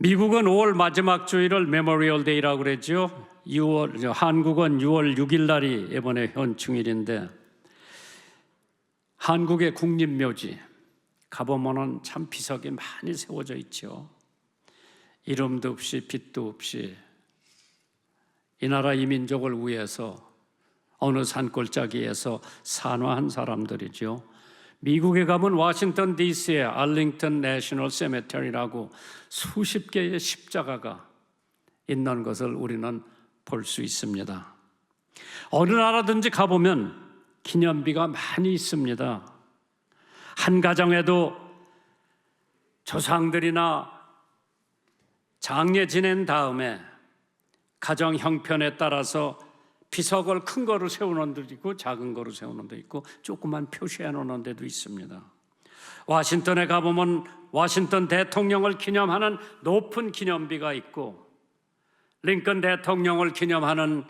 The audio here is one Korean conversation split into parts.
미국은 5월 마지막 주일을 메모리얼 데이라고 그랬죠. 한국은 6월 6일 날이 이번에 현충일인데, 한국의 국립묘지 가보면은 참 비석이 많이 세워져 있죠. 이름도 없이 빛도 없이 이 나라 이 민족을 위해서 어느 산골짜기에서 산화한 사람들이죠. 미국에 가면 워싱턴 DC의 알링턴 내셔널 세메터리라고 수십 개의 십자가가 있는 것을 우리는 볼 수 있습니다. 어느 나라든지 가보면 기념비가 많이 있습니다. 한 가정에도 조상들이나 장례 지낸 다음에 가정 형편에 따라서 비석을 큰 거로 세우는 데도 있고 작은 거로 세우는 데도 있고 조그만 표시해 놓는 데도 있습니다. 워싱턴에 가보면 워싱턴 대통령을 기념하는 높은 기념비가 있고, 링컨 대통령을 기념하는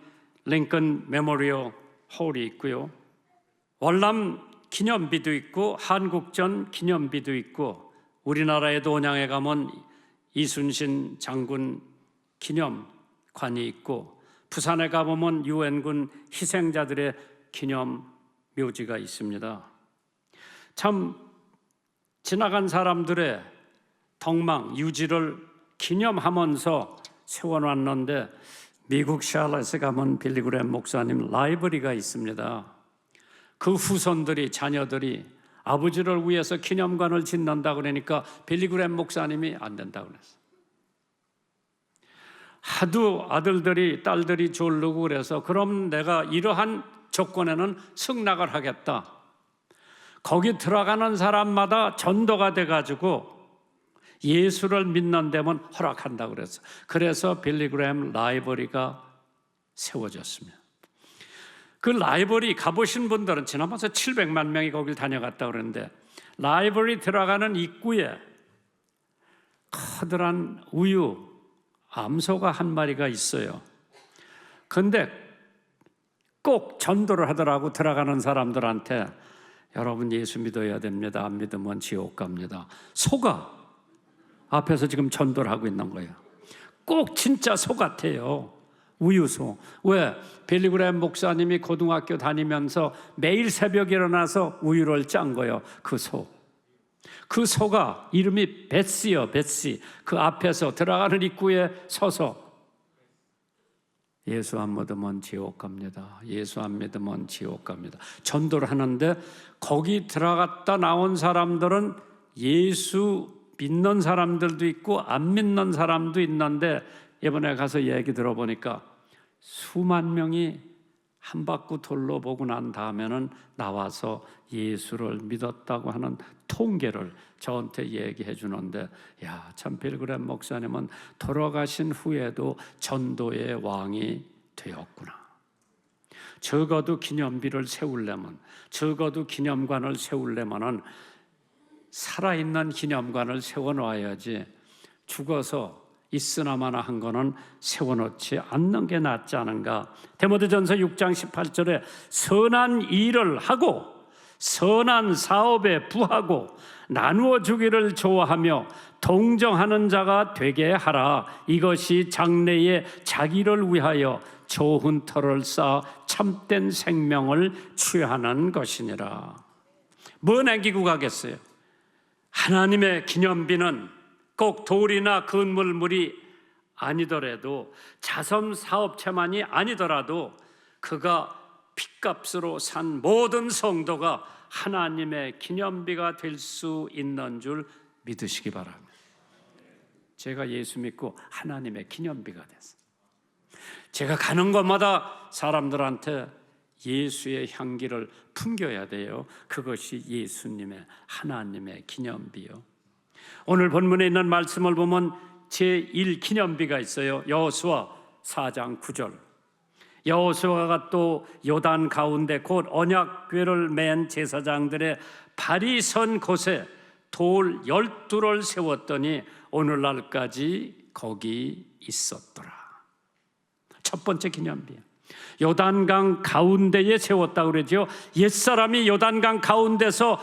링컨 메모리얼 홀이 있고요. 월남 기념비도 있고 한국전 기념비도 있고, 우리나라의 돈양에 가면 이순신 장군 기념관이 있고, 부산에 가보면 유엔군 희생자들의 기념 묘지가 있습니다. 참 지나간 사람들의 덕망, 유지를 기념하면서 세워놨는데, 미국 샬럿에 가면 빌리그램 목사님 라이브러리가 있습니다. 그 후손들이, 자녀들이 아버지를 위해서 기념관을 짓는다 그러니까 빌리그램 목사님이 안 된다고 그랬어요. 하도 아들들이 딸들이 졸르고 그래서 그럼 내가 이러한 조건에는 승낙을 하겠다. 거기 들어가는 사람마다 전도가 돼가지고 예수를 믿는 데면 허락한다고 그랬어요. 그래서 빌리그램 라이브러리가 세워졌습니다. 그 라이브러리 가보신 분들은 지나면서 700만 명이 거길 다녀갔다고 그러는데, 라이브러리 들어가는 입구에 커다란 우유 암소가 한 마리가 있어요. 근데 꼭 전도를 하더라고. 들어가는 사람들한테 여러분 예수 믿어야 됩니다. 안 믿으면 지옥 갑니다. 소가 앞에서 지금 전도를 하고 있는 거예요. 꼭 진짜 소 같아요. 우유소. 왜? 빌리그램 목사님이 고등학교 다니면서 매일 새벽에 일어나서 우유를 짠 거예요. 그 소. 그 소가 이름이 베시요, 베시. 그 앞에서 들어가는 입구에 서서 예수 안 믿으면 지옥 갑니다. 예수 안 믿으면 지옥 갑니다. 전도를 하는데, 거기 들어갔다 나온 사람들은 예수 믿는 사람들도 있고 안 믿는 사람도 있는데, 이번에 가서 얘기 들어보니까 수만 명이 한 바퀴 돌려보고 난 다음에는 나와서 예수를 믿었다고 하는 통계를 저한테 얘기해 주는데, 야, 참 빌리그램 목사님은 돌아가신 후에도 전도의 왕이 되었구나. 적어도 기념비를 세우려면, 적어도 기념관을 세우려면은 살아있는 기념관을 세워놔야지, 죽어서 있으나마나 한 거는 세워놓지 않는 게 낫지 않은가. 디모데전서 6장 18절에 선한 일을 하고 선한 사업에 부하고 나누어 주기를 좋아하며 동정하는 자가 되게 하라. 이것이 장래에 자기를 위하여 좋은 터를 쌓아 참된 생명을 취하는 것이니라. 뭐 남기고 가겠어요? 하나님의 기념비는 꼭 돌이나 건물물이 아니더라도, 자선 사업체만이 아니더라도 그가 핏값으로 산 모든 성도가 하나님의 기념비가 될 수 있는 줄 믿으시기 바랍니다. 제가 예수 믿고 하나님의 기념비가 됐어요. 제가 가는 곳마다 사람들한테 예수의 향기를 풍겨야 돼요. 그것이 예수님의, 하나님의 기념비요. 오늘 본문에 있는 말씀을 보면 제1기념비가 있어요. 여호수아 4장 9절. 여호수아가 또 요단 가운데 곧 언약궤를 맨 제사장들의 발이 선 곳에 돌 12를 세웠더니 오늘날까지 거기 있었더라. 첫 번째 기념비예요. 요단강 가운데에 세웠다고 그러죠. 옛사람이 요단강 가운데서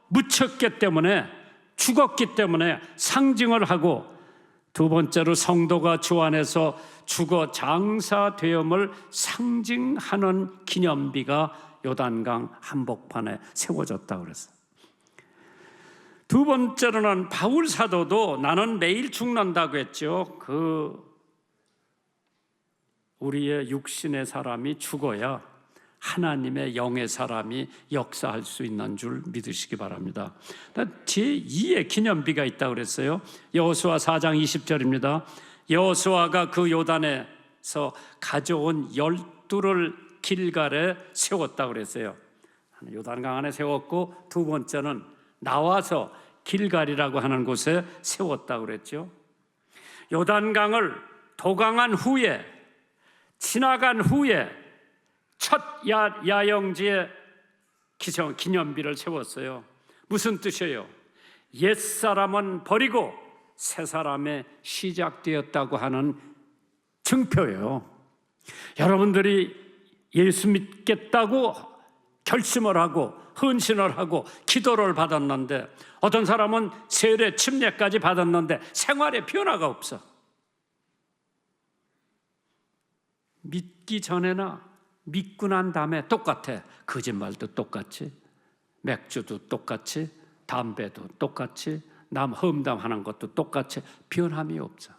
묻혔기 때문에, 죽었기 때문에 상징을 하고, 두 번째로 성도가 주 안에서 죽어 장사되음을 상징하는 기념비가 요단강 한복판에 세워졌다고 그랬어요. 두 번째로는 바울 사도도 나는 매일 죽는다고 했죠. 우리의 육신의 사람이 죽어야 하나님의 영의 사람이 역사할 수 있는 줄 믿으시기 바랍니다. 제2의 기념비가 있다고 그랬어요. 여호수아 4장 20절입니다. 여호수아가 그 요단에서 가져온 12를 길갈에 세웠다고 그랬어요. 요단강 안에 세웠고, 두 번째는 나와서 길갈이라고 하는 곳에 세웠다고 그랬죠. 요단강을 도강한 후에, 지나간 후에 첫 야영지에 기념비를 세웠어요. 무슨 뜻이에요? 옛사람은 버리고 새사람의 시작되었다고 하는 증표예요. 여러분들이 예수 믿겠다고 결심을 하고 헌신을 하고 기도를 받았는데, 어떤 사람은 세례 침례까지 받았는데 생활에 변화가 없어. 믿기 전에나 믿고 난 다음에 똑같아. 거짓말도 똑같이, 맥주도 똑같이, 담배도 똑같이, 남 험담하는 것도 똑같이, 변함이 없어.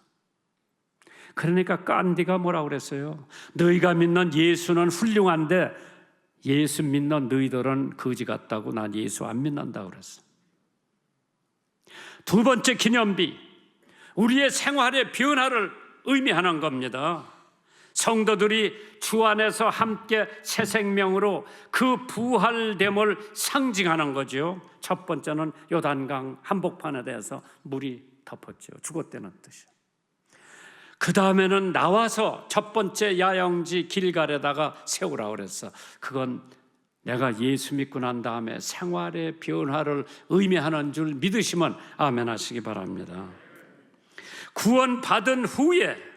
그러니까 간디가 뭐라고 그랬어요? 너희가 믿는 예수는 훌륭한데 예수 믿는 너희들은 거지 같다고, 난 예수 안 믿는다고 그랬어. 두 번째 기념비, 우리의 생활의 변화를 의미하는 겁니다. 성도들이 주 안에서 함께 새 생명으로 그 부활됨을 상징하는 거죠. 첫 번째는 요단강 한복판에 대해서 물이 덮었죠. 죽었다는 뜻이에요. 그 다음에는 나와서 첫 번째 야영지 길갈에다가 세우라고 그랬어. 그건 내가 예수 믿고 난 다음에 생활의 변화를 의미하는 줄 믿으시면 아멘 하시기 바랍니다. 구원받은 후에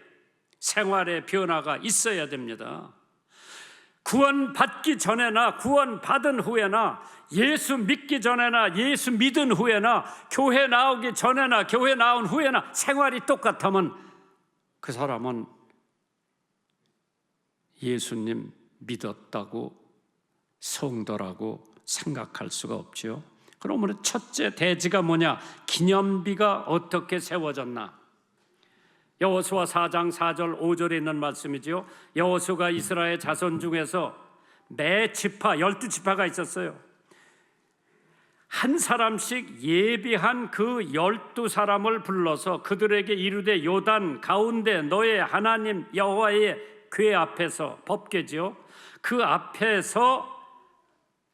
생활의 변화가 있어야 됩니다. 구원받기 전에나 구원받은 후에나, 예수 믿기 전에나 예수 믿은 후에나, 교회 나오기 전에나 교회 나온 후에나 생활이 똑같으면 그 사람은 예수님 믿었다고 성도라고 생각할 수가 없죠. 그러면 첫째 대지가 뭐냐? 기념비가 어떻게 세워졌나? 여호수아 4장 4절 5절에 있는 말씀이죠. 여호수아가 이스라엘 자손 중에서 매 지파 12지파가 있었어요. 한 사람씩 예비한 그 12사람을 불러서 그들에게 이르되 요단 가운데 너의 하나님 여호와의 궤 앞에서, 법궤죠, 그 앞에서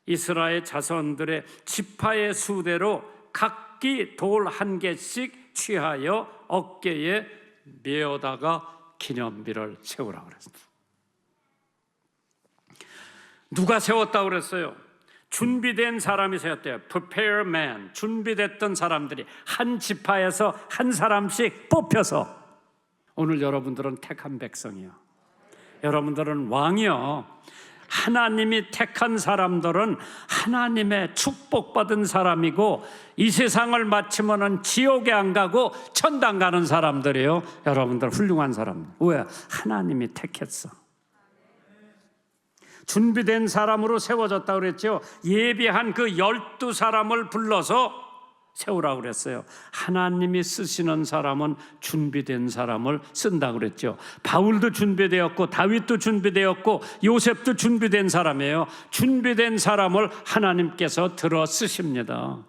이스라엘 자손들의 지파의 수대로 각기 돌 한 개씩 취하여 어깨에 메어다가 기념비를 세우라고 그랬습니다. 누가 세웠다고 그랬어요? 준비된 사람이 세웠대요. Prepare man. 준비됐던 사람들이 한 지파에서 한 사람씩 뽑혀서, 오늘 여러분들은 택한 백성이요, 여러분들은 왕이요. 하나님이 택한 사람들은 하나님의 축복받은 사람이고, 이 세상을 마치면은 지옥에 안 가고 천당 가는 사람들이에요. 여러분들 훌륭한 사람들. 왜? 하나님이 택했어. 준비된 사람으로 세워졌다고 그랬죠. 예비한 그 12사람을 불러서 세우라고 그랬어요. 하나님이 쓰시는 사람은 준비된 사람을 쓴다고 그랬죠. 바울도 준비되었고 다윗도 준비되었고 요셉도 준비된 사람이에요. 준비된 사람을 하나님께서 들어 쓰십니다.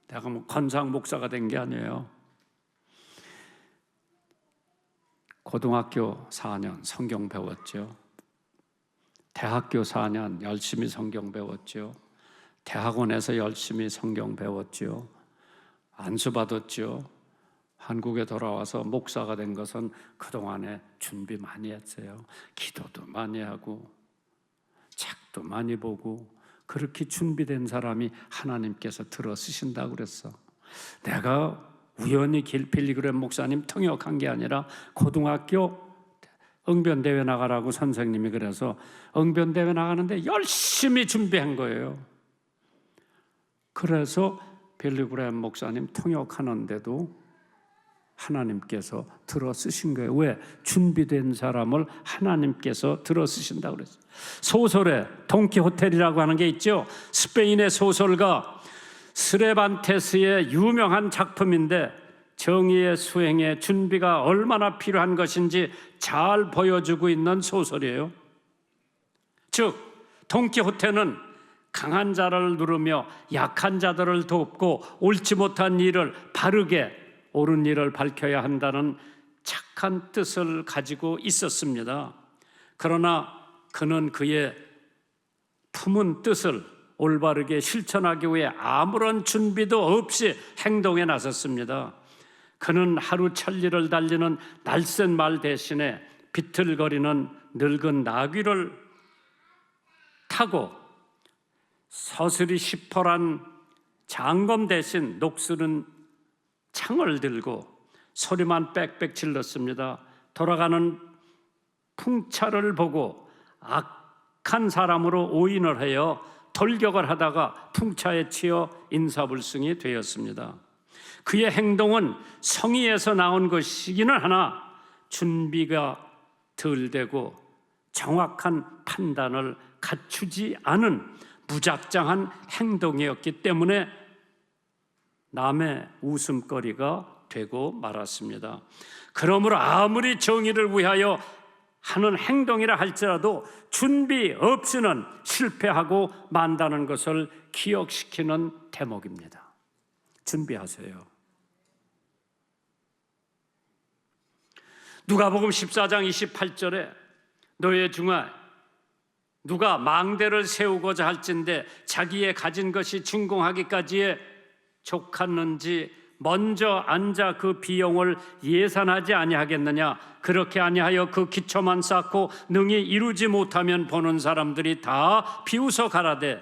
내가 뭐 권상 목사가 된 게 아니에요. 고등학교 4년 성경 배웠죠. 대학교 4년 열심히 성경 배웠죠. 대학원에서 열심히 성경 배웠죠. 안수 받았죠. 한국에 돌아와서 목사가 된 것은 그동안에 준비 많이 했어요. 기도도 많이 하고 책도 많이 보고, 그렇게 준비된 사람이 하나님께서 들어 쓰신다고 그랬어. 내가 우연히 빌리그램 목사님 통역한 게 아니라 고등학교 응변대회 나가라고 선생님이 그래서 응변대회 나가는데 열심히 준비한 거예요. 그래서 빌리그램 목사님 통역하는데도 하나님께서 들어 쓰신 거예요. 왜? 준비된 사람을 하나님께서 들어 쓰신다고 그랬어요. 소설에 돈키호테라고 하는 게 있죠. 스페인의 소설가 스레반테스의 유명한 작품인데 정의의 수행에 준비가 얼마나 필요한 것인지 잘 보여주고 있는 소설이에요. 즉 돈키호테는 강한 자를 누르며 약한 자들을 돕고 옳지 못한 일을 바르게, 옳은 일을 밝혀야 한다는 착한 뜻을 가지고 있었습니다. 그러나 그는 그의 품은 뜻을 올바르게 실천하기 위해 아무런 준비도 없이 행동에 나섰습니다. 그는 하루 천리를 달리는 날쌘 말 대신에 비틀거리는 늙은 나귀를 타고 서슬이 시퍼란 장검 대신 녹슬은 창을 들고 소리만 빽빽 질렀습니다. 돌아가는 풍차를 보고 악한 사람으로 오인을 하여 돌격을 하다가 풍차에 치여 인사불성이 되었습니다. 그의 행동은 성의에서 나온 것이기는 하나 준비가 덜 되고 정확한 판단을 갖추지 않은 무작정한 행동이었기 때문에 남의 웃음거리가 되고 말았습니다. 그러므로 아무리 정의를 위하여 하는 행동이라 할지라도 준비 없이는 실패하고 만다는 것을 기억시키는 대목입니다. 준비하세요. 누가복음 14장 28절에 너희 중에 누가 망대를 세우고자 할진대 자기의 가진 것이 준공하기까지에 족하는지 먼저 앉아 그 비용을 예산하지 아니하겠느냐. 그렇게 아니하여 그 기초만 쌓고 능히 이루지 못하면 보는 사람들이 다 비웃어 가라되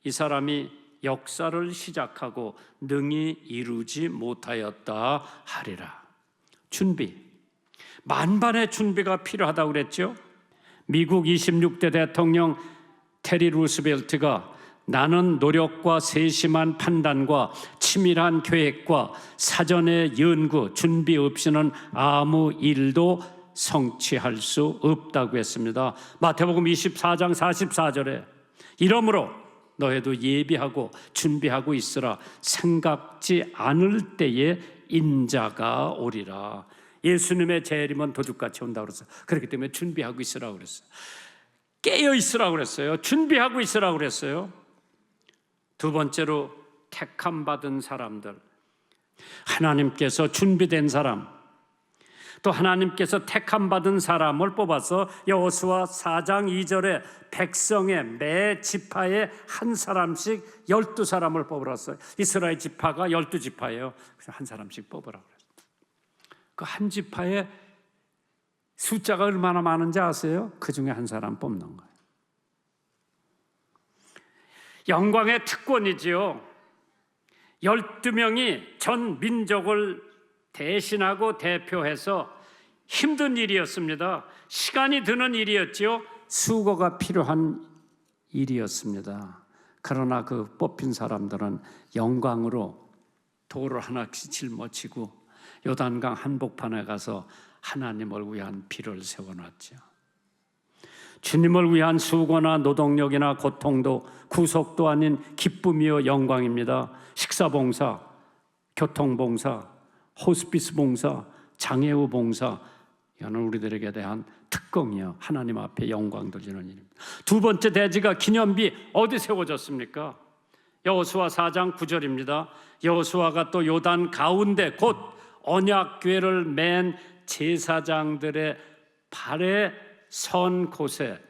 이 사람이 역사를 시작하고 능히 이루지 못하였다 하리라. 준비, 만반의 준비가 필요하다고 그랬죠. 미국 26대 대통령 테리 루스벨트가 나는 노력과 세심한 판단과 치밀한 계획과 사전의 연구, 준비 없이는 아무 일도 성취할 수 없다고 했습니다. 마태복음 24장 44절에 이러므로 너희도 예비하고 준비하고 있으라. 생각지 않을 때에 인자가 오리라. 예수님의 재림은 도둑같이 온다고 그랬어요. 그렇기 때문에 준비하고 있으라고 그랬어요. 깨어 있으라고 그랬어요. 준비하고 있으라고 그랬어요. 두 번째로 택함 받은 사람들, 하나님께서 준비된 사람, 또 하나님께서 택함 받은 사람을 뽑아서 여호수아 4장 2절에 백성의 매 지파에 한 사람씩 12사람을 뽑으랬어요. 이스라엘 지파가 12지파예요. 그래서 한 사람씩 뽑으라고 그랬어요. 그 한 지파에 숫자가 얼마나 많은지 아세요? 그 중에 한 사람 뽑는 거예요. 영광의 특권이지요. 12명이 전 민족을 대신하고 대표해서 힘든 일이었습니다. 시간이 드는 일이었지요. 수고가 필요한 일이었습니다. 그러나 그 뽑힌 사람들은 영광으로 돌을 하나씩 짊어지고 요단강 한복판에 가서 하나님을 위한 비를 세워놨죠. 주님을 위한 수고나 노동력이나 고통도 구속도 아닌 기쁨이요 영광입니다. 식사봉사, 교통봉사, 호스피스 봉사, 장애우 봉사, 이거는 우리들에게 대한 특권이요 하나님 앞에 영광 돌리는 일입니다. 두 번째 대지가 기념비 어디 세워졌습니까? 여호수아 4장 9절입니다. 여호수아가 또 요단 가운데 곧 언약궤를 맨 제사장들의 발에 선 곳에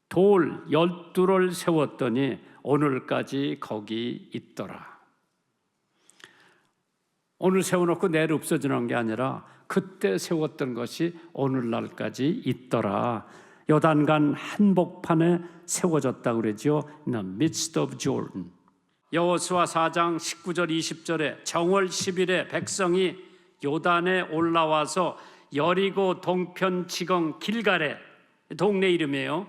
돌 12를 세웠더니 오늘까지 거기 있더라. 오늘 세워놓고 내일 없어지는 게 아니라 그때 세웠던 것이 오늘날까지 있더라. 요단강 한복판에 세워졌다고 그러죠. In the midst of Jordan. 여호수아 4장 19절 20절에 정월 10일에 백성이 요단에 올라와서 여리고 동편 지경 길갈에, 동네 이름이에요.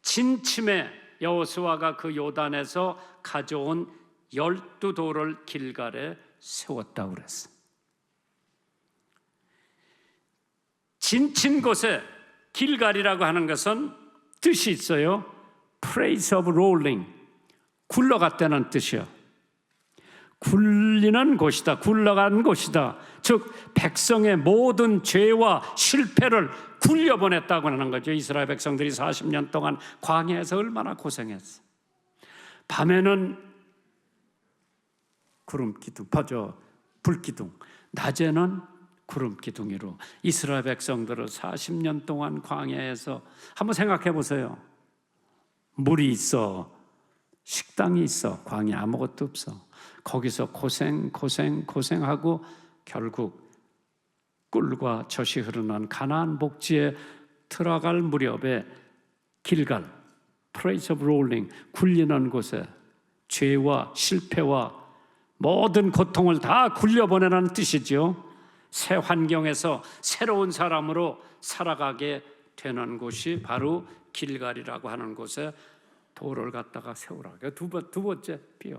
진침에 여호수아가 그 요단에서 가져온 12돌을 길갈에 세웠다고 그랬어요. 진친 곳에 길갈이라고 하는 것은 뜻이 있어요. Place of rolling, 굴러갔다는 뜻이요. 굴리는 곳이다, 굴러간 곳이다. 즉 백성의 모든 죄와 실패를 굴려보냈다고 하는 거죠. 이스라엘 백성들이 40년 동안 광야에서 얼마나 고생했어. 밤에는 구름기둥, 불기둥, 낮에는 구름기둥이로 이스라엘 백성들을 40년 동안 광야에서, 한번 생각해 보세요. 물이 있어, 식당이 있어, 광야 아무것도 없어. 거기서 고생하고 결국 꿀과 젖이 흐르는 가나안 복지에 들어갈 무렵에 길갈, Place of Rolling, 굴리는 곳에 죄와 실패와 모든 고통을 다 굴려보내라는 뜻이죠. 새 환경에서 새로운 사람으로 살아가게 되는 곳이 바로 길갈이라고 하는 곳에 돌을 갖다가 세우라고. 두 번째 비유.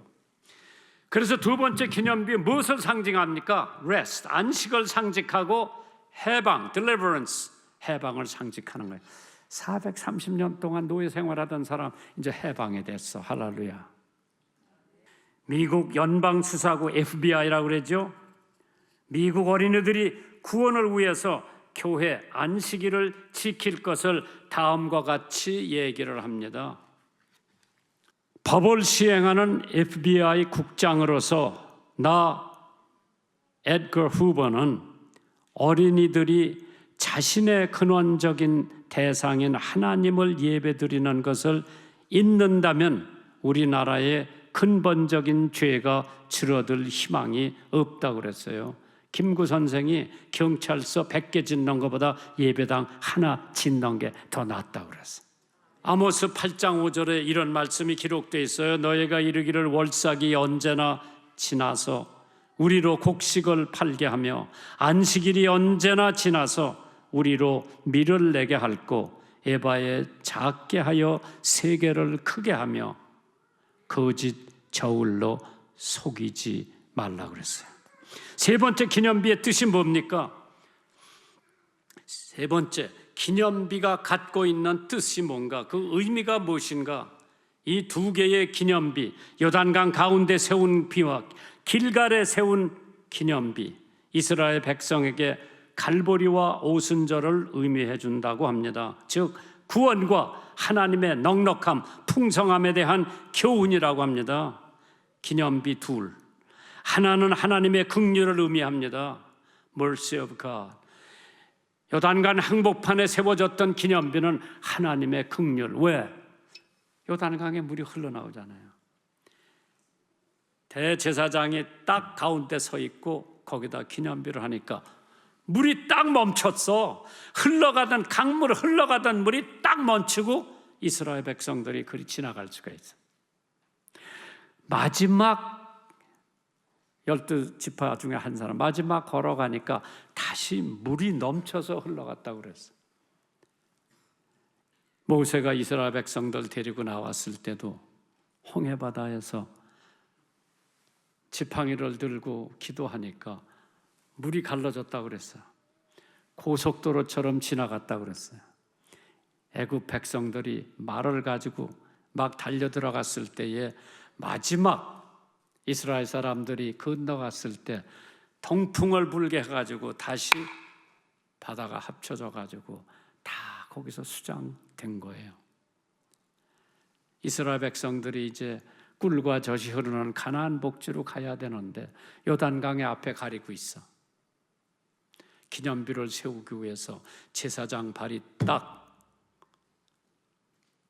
그래서 두 번째 기념비 무엇을 상징합니까? Rest, 안식을 상징하고 해방, deliverance, 해방을 상징하는 거예요. 430년 동안 노예 생활하던 사람 이제 해방이 됐어. 할렐루야. 미국 연방수사국 FBI라고 그러죠. 미국 어린이들이 구원을 위해서 교회 안식일을 지킬 것을 다음과 같이 얘기를 합니다. 법을 시행하는 FBI 국장으로서 나 에드거 후버는 어린이들이 자신의 근원적인 대상인 하나님을 예배드리는 것을 잊는다면 우리나라의 근본적인 죄가 줄어들 희망이 없다고 그랬어요. 김구 선생이 경찰서 100개 짓는 것보다 예배당 하나 짓는 게 더 낫다고 그랬어요. 아모스 8장 5절에 이런 말씀이 기록되어 있어요. 너희가 이르기를 월삭이 언제나 지나서 우리로 곡식을 팔게 하며 안식일이 언제나 지나서 우리로 밀을 내게 할고 에바에 작게 하여 세계를 크게 하며 거짓 저울로 속이지 말라 그랬어요. 세 번째 기념비의 뜻이 뭡니까? 세 번째 기념비가 갖고 있는 뜻이 뭔가, 그 의미가 무엇인가? 이 두 개의 기념비, 요단강 가운데 세운 비와 길갈에 세운 기념비, 이스라엘 백성에게 갈보리와 오순절을 의미해 준다고 합니다. 즉 구원과 하나님의 넉넉함, 풍성함에 대한 교훈이라고 합니다. 기념비 둘, 하나는 하나님의 긍휼을 의미합니다. Mercy of God. 요단강 항복판에 세워졌던 기념비는 하나님의 긍휼. 왜? 요단강에 물이 흘러나오잖아요. 대제사장이 딱 가운데 서 있고 거기다 기념비를 하니까 물이 딱 멈췄어. 흘러가던 강물, 흘러가던 물이 딱 멈추고 이스라엘 백성들이 그리 지나갈 수가 있어. 마지막 12지파 중에 한 사람 마지막 걸어가니까 다시 물이 넘쳐서 흘러갔다고 그랬어. 모세가 이스라엘 백성들 데리고 나왔을 때도 홍해바다에서 지팡이를 들고 기도하니까 물이 갈라졌다고 그랬어요. 고속도로처럼 지나갔다고 그랬어요. 애굽 백성들이 말을 가지고 막 달려 들어갔을 때에 마지막 이스라엘 사람들이 건너갔을 때 동풍을 불게 해가지고 다시 바다가 합쳐져 가지고 다 거기서 수장된 거예요. 이스라엘 백성들이 이제 꿀과 젖이 흐르는 가나안 복지로 가야 되는데 요단강의 앞에 가리고 있어. 기념비를 세우기 위해서 제사장 발이 딱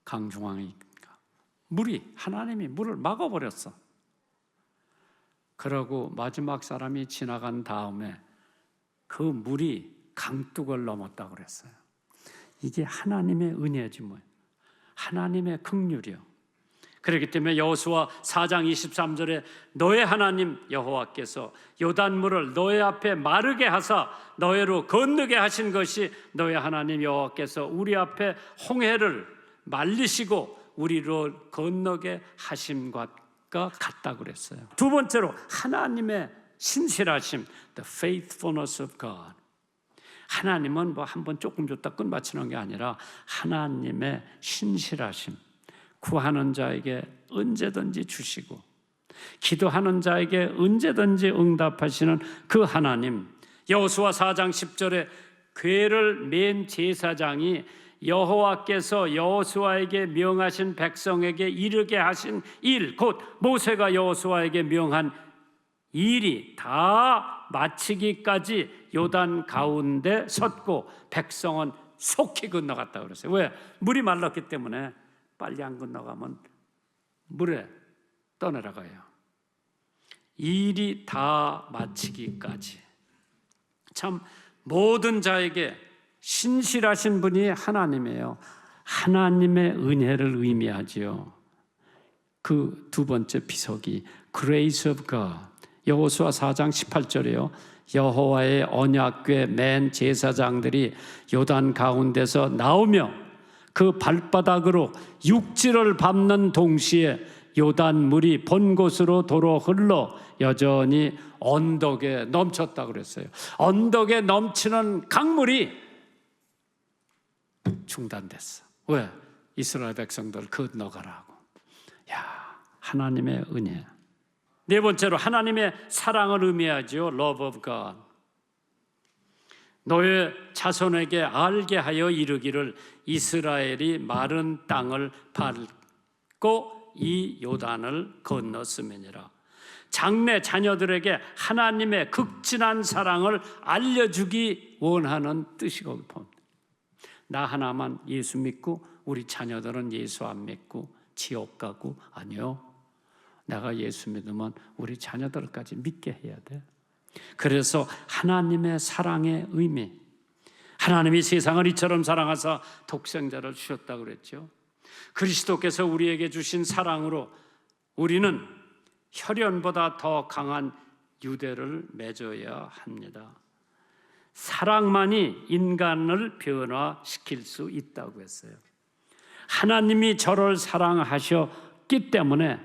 강중앙에 물이, 하나님이 물을 막아버렸어. 그러고 마지막 사람이 지나간 다음에 그 물이 강둑을 넘었다고 그랬어요. 이게 하나님의 은혜지 뭐예요. 하나님의 긍휼이요. 그렇기 때문에 여호수아 4장 23절에 너의 하나님 여호와께서 요단물을 너의 앞에 마르게 하사 너희로 건너게 하신 것이 너의 하나님 여호와께서 우리 앞에 홍해를 말리시고 우리로 건너게 하심과 같다고 그랬어요. 두 번째로 하나님의 신실하심, the faithfulness of God. 하나님은 뭐 한 번 조금 줬다 끝마치는 게 아니라 하나님의 신실하심, 구하는 자에게 언제든지 주시고 기도하는 자에게 언제든지 응답하시는 그 하나님. 여호수아 4장 10절에 궤를 맨 제사장이 여호와께서 여호수아에게 명하신 백성에게 이르게 하신 일, 곧 모세가 여호수아에게 명한 일이 다 마치기까지 요단 가운데 섰고 백성은 속히 건너갔다 그랬어요. 왜? 물이 말랐기 때문에 빨리 안 건너가면 물에 떠내려가요. 일이 다 마치기까지. 참 모든 자에게 신실하신 분이 하나님이에요. 하나님의 은혜를 의미하지요. 그 두 번째 비석이 Grace of God. 여호수아 4장 18절이에요. 여호와의 언약궤 맨 제사장들이 요단 가운데서 나오며 그 발바닥으로 육지를 밟는 동시에 요단 물이 본 곳으로 도로 흘러 여전히 언덕에 넘쳤다 그랬어요. 언덕에 넘치는 강물이 중단됐어. 왜? 이스라엘 백성들 건너가라고. 야, 하나님의 은혜. 네 번째로 하나님의 사랑을 의미하죠. Love of God. 너의 자손에게 알게 하여 이르기를 이스라엘이 마른 땅을 밟고 이 요단을 건넜음이니라. 장래 자녀들에게 하나님의 극진한 사랑을 알려주기 원하는 뜻이고, 나 하나만 예수 믿고 우리 자녀들은 예수 안 믿고 지옥 가고, 아니요. 내가 예수 믿으면 우리 자녀들까지 믿게 해야 돼. 그래서 하나님의 사랑의 의미, 하나님이 세상을 이처럼 사랑하사 독생자를 주셨다고 그랬죠. 그리스도께서 우리에게 주신 사랑으로 우리는 혈연보다 더 강한 유대를 맺어야 합니다. 사랑만이 인간을 변화시킬 수 있다고 했어요. 하나님이 저를 사랑하셨기 때문에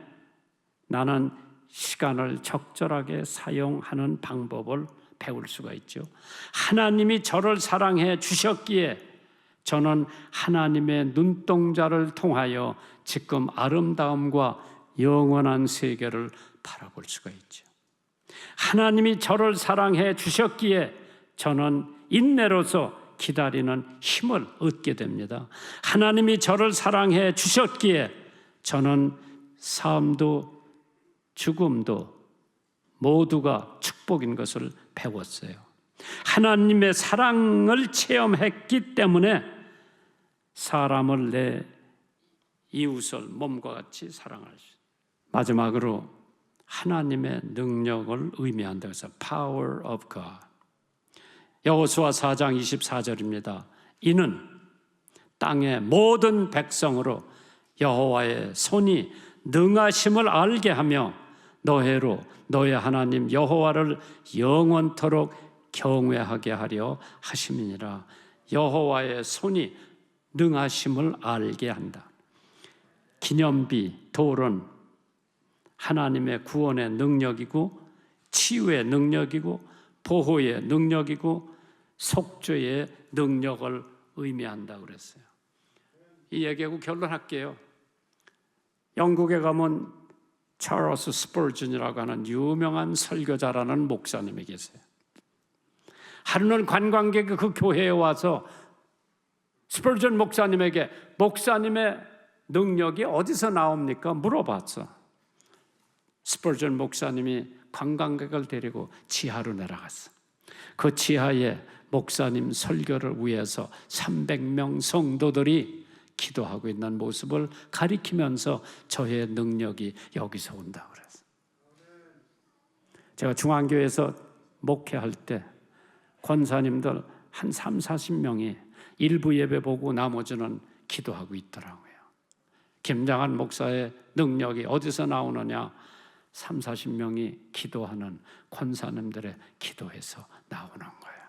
나는 시간을 적절하게 사용하는 방법을 배울 수가 있죠. 하나님이 저를 사랑해 주셨기에 저는 하나님의 눈동자를 통하여 지금 아름다움과 영원한 세계를 바라볼 수가 있죠. 하나님이 저를 사랑해 주셨기에 저는 인내로서 기다리는 힘을 얻게 됩니다. 하나님이 저를 사랑해 주셨기에 저는 삶도 죽음도 모두가 축복인 것을 배웠어요. 하나님의 사랑을 체험했기 때문에 사람을 내 이웃을 몸과 같이 사랑할 수 있어요. 마지막으로 하나님의 능력을 의미한다 해서 Power of God. 여호수아 4장 24절입니다. 이는 땅의 모든 백성으로 여호와의 손이 능하심을 알게 하며 너희로 너희 하나님 여호와를 영원토록 경외하게 하려 하심이니라. 여호와의 손이 능하심을 알게 한다. 기념비, 돌은 하나님의 구원의 능력이고 치유의 능력이고 보호의 능력이고 속죄의 능력을 의미한다고 그랬어요. 이 얘기하고 결론할게요. 영국에 가면 찰스 스퍼전이라고 하는 유명한 설교자라는 목사님이 계세요. 하루는 관광객이 그 교회에 와서 스퍼전 목사님에게 목사님의 능력이 어디서 나옵니까? 물어봤어. 스퍼전 목사님이 관광객을 데리고 지하로 내려갔어. 그 지하에 목사님 설교를 위해서 300명 성도들이 기도하고 있는 모습을 가리키면서 저의 능력이 여기서 온다고 그랬어요. 제가 중앙교회에서 목회할 때 권사님들 한 3, 40명이 일부 예배 보고 나머지는 기도하고 있더라고요. 김장한 목사의 능력이 어디서 나오느냐? 3, 40명이 기도하는 권사님들의 기도에서 나오는 거예요.